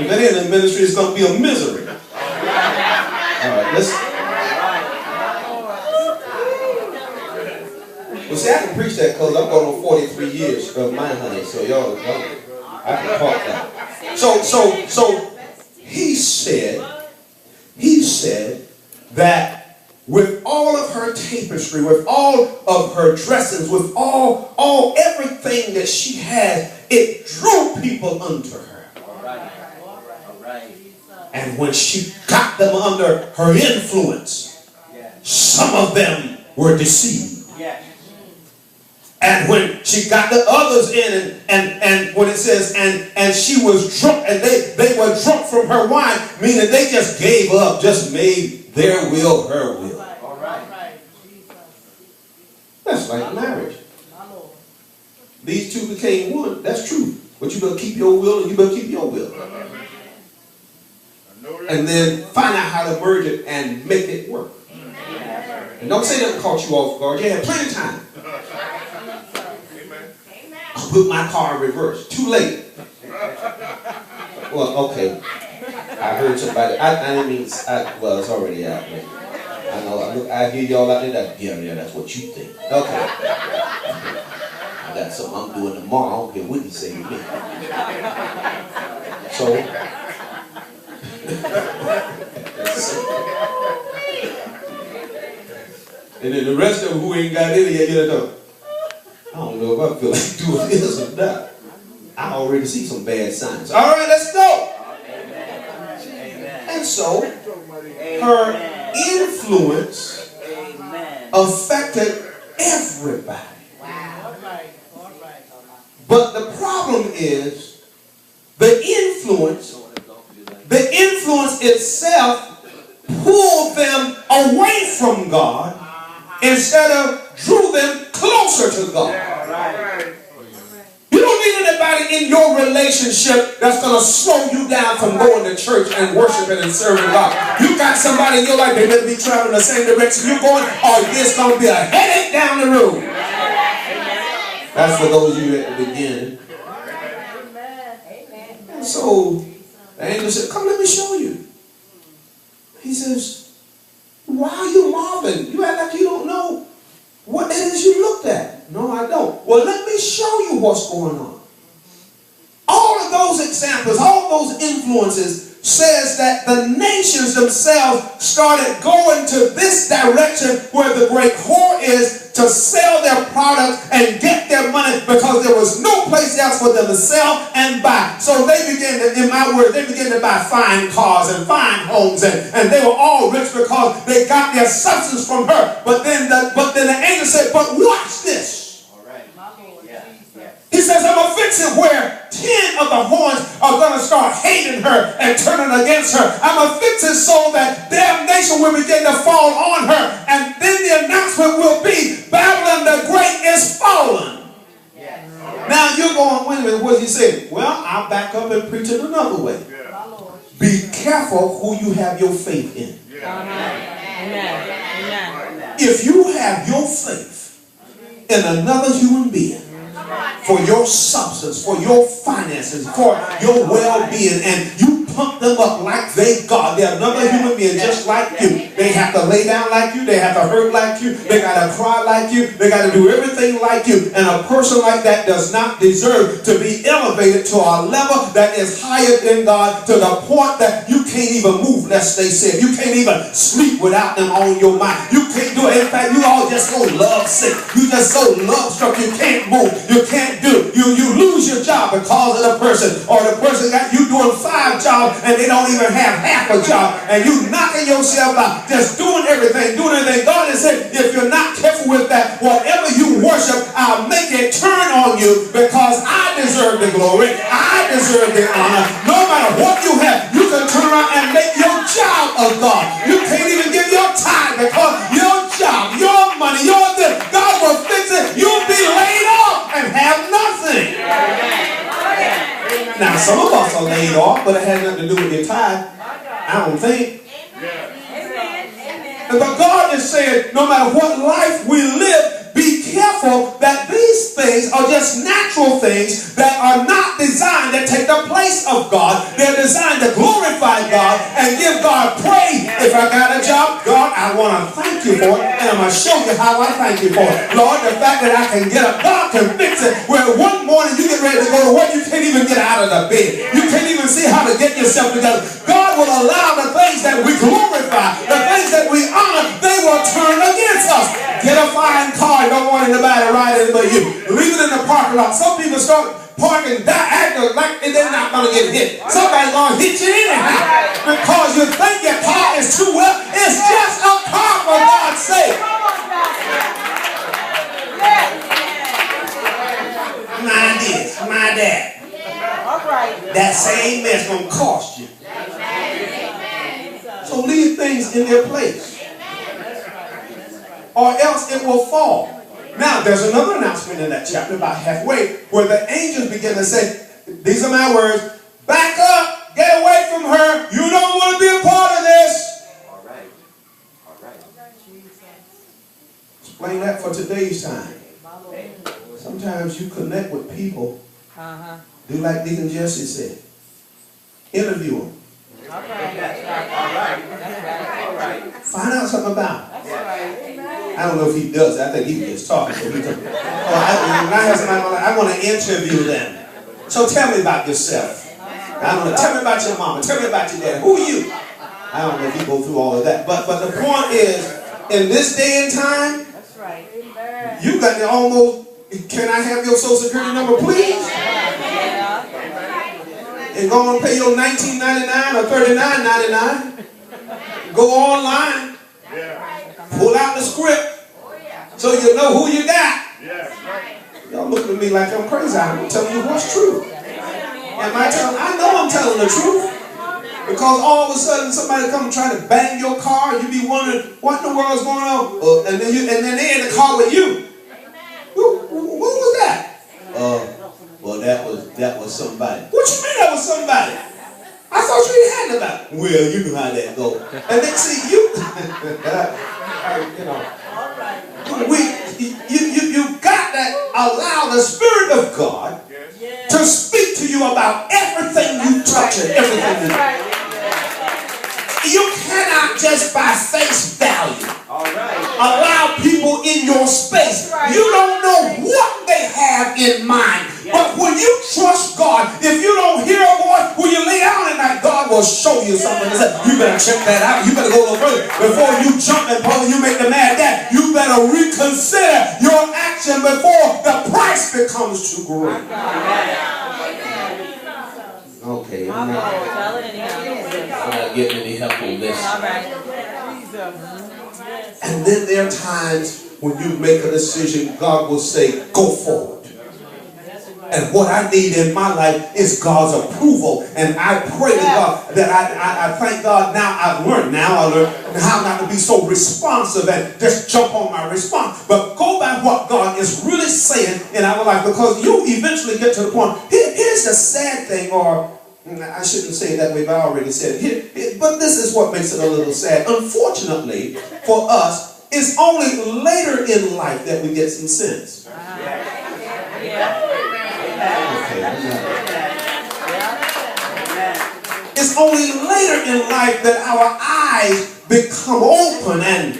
If it ain't a ministry, it's going to be a misery. All right, listen. Well, see, I can preach that because I'm going on 43 years of mine, honey. So y'all, I can talk that. So he said that with all of her tapestry, with all of her dressings, with all everything that she had, it drew people unto her. All right. And when she got them under her influence, some of them were deceived. And when she got the others in, and when it says, and she was drunk, and they were drunk from her wine, meaning they just gave up, just made their will her will. All right. That's like marriage. These two became one. That's true. But you better keep your will, and you better keep your will. And then find out how to merge it and make it work. And don't say that caught you off guard. You had plenty of time. I put my car in reverse. Too late. Well, okay. I heard somebody. I didn't mean. Well, it's already out. Man. I know. I hear y'all out there. Yeah, that's what you think. Okay. I got something I'm doing tomorrow. I don't care what you say to me. So. And then the rest of them who ain't got any yet, you know. I don't know if I feel like doing this or not. I already see some bad signs. All right, let's go. Amen. And so, her influence affected everybody. But the problem is, the influence itself pulled them away from God instead of drew them closer to God. You don't need anybody in your relationship that's going to slow you down from going to church and worshiping and serving God. You got somebody in your life, they better be traveling the same direction you're going, or there's going to be a headache down the road. That's for those of you at the beginning. And so the angel said, come, let me show you. He says, why are you marveling? You act like you don't know what it is you looked at. No, I don't. Well, let me show you what's going on. All of those examples, all those influences says that the nations themselves started going to this direction where the great whore is to sell their products and get their money because there was no place else for them to sell and buy. So they began to, in my word, they began to buy fine cars and fine homes, and they were all rich because they got their substance from her. But then the angel said, but watch this. He says, I'm going to fix it where 10 of the horns are going to start hating her and turning against her. I'm going to fix it so that damnation will begin to fall on her. And then the announcement will be, Babylon the Great is fallen. Yes. Now you're going, wait a minute, what did he say? Well, I'll back up and preach it another way. Yeah. Be careful who you have your faith in. Yeah. Amen. If you have your faith in another human being, for your substance, for your finances, for your well-being, and you pump them up like they God. They're another human being just like you. They have to lay down like you. They have to hurt like you. They got to cry like you. They got to do everything like you. And a person like that does not deserve to be elevated to a level that is higher than God, to the point that you can't even move lest they said. You can't even sleep without them on your mind. You can't do it. In fact, you all just so love sick. You just so love struck. You can't move. You can't do. You lose your job because of the person, or the person got you doing 5 jobs and they don't even have half a job, and you knocking yourself out, just doing everything. God has said, if you're not careful with that, whatever you worship, I'll make it turn on you, because I deserve the glory. I deserve the honor. No matter what you have, you can turn around and make your job of God. You can't even give your time, because your job, your money, your this, God will fix it. You'll be laid off and have nothing. Now, some of us are laid off, but it has nothing to do with your tithe. I don't think. But God is saying, no matter what life we live, be careful that these things are just natural things that are not designed to take the place of God. They're designed to glorify God and give God praise. If I got a job, God, I want to thank you for it, and I'm going to show you how I thank you for it. Lord, the fact that I can get up, God can fix it. Where one morning you get ready to go to work, you can't even get out of the bed. You can't even see how to get yourself together. God will allow the things that we glorify, the things that we honor, they will turn against us. Get a fine car, don't want anybody riding but you. Leave it in the parking lot. Some people start parking, acting like they're not going to get hit. Somebody's going to hit you anyhow because you think your car is too well. It's just a car, for God's sake. My this, my that. That same mess going to cost you. So leave things in their place, or else it will fall. Now, there's another announcement in that chapter about halfway where the angels begin to say, these are my words, back up, get away from her. You don't want to be a part of this. All right. All right. Explain that for today's time. Sometimes you connect with people, do like Deacon Jesse said, interview them. All right. Find out something about him. I don't know if he does. I think he was just talking. So when I have somebody, I want to interview them. So tell me about yourself. I don't know. Tell me about your mama. Tell me about your dad. Who are you? I don't know if you go through all of that. But the point is, in this day and time, you got to almost, can I have your social security number, please? And go on and pay your $19.99 or $39.99. Go online. Pull out the script so you know who you got. Y'all looking at me like I'm crazy. I'm telling you what's true. I know I'm telling the truth. Because all of a sudden somebody come and try to bang your car, you be wondering what in the world's going on. And then they're in the car with you. Who was that? Well, that was somebody. What you mean that was somebody? I thought you had nobody. Well, you know how that goes. And then see you you got to allow the Spirit of God to speak to you about everything you touch and everything you do. You cannot just by face value allow people in your space. You don't know what they have in mind. But when you trust God, if you don't hear a voice, when you lay down at night, God will show you something. You better check that out. You better go a little further. Before you jump and you make the mad dad, you better reconsider your action before the price becomes too great. Okay, I'm not getting any help on this. And then there are times when you make a decision, God will say, go forward. And what I need in my life is God's approval. And I pray to God that I thank God now I learned how not to be so responsive and just jump on my response. But go by what God is really saying in our life, because you eventually get to the point. Here's the sad thing, or I shouldn't say it that way, but I already said it. But this is what makes it a little sad. Unfortunately for us, it's only later in life that we get some sense. It's only later in life that our eyes become open and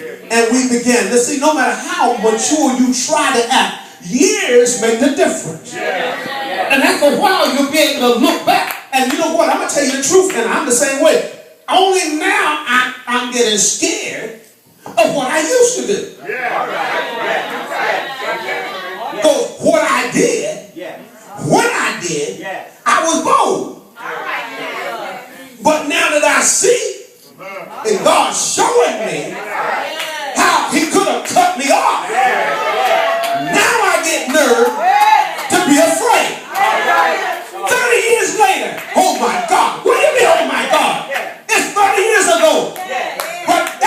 we begin to see. No matter how mature you try to act, years make the difference. And after a while you'll be able to look back. And you know what? I'm going to tell you the truth, and I'm the same way. Only now I'm getting scared of what I used to do. So what I did, when I did, I was bold. But now that I see, and God's showing me how He could have cut me off, now I get nerve to be afraid. 30 years later, oh my God. What do you mean, oh my God? It's 30 years ago. But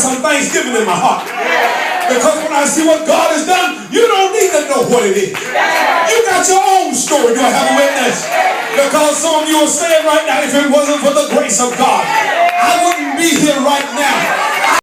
some thanksgiving in my heart. Because when I see what God has done, you don't need to know what it is. You got your own story. Do I have a witness? Because some of you are saying right now, if it wasn't for the grace of God, I wouldn't be here right now.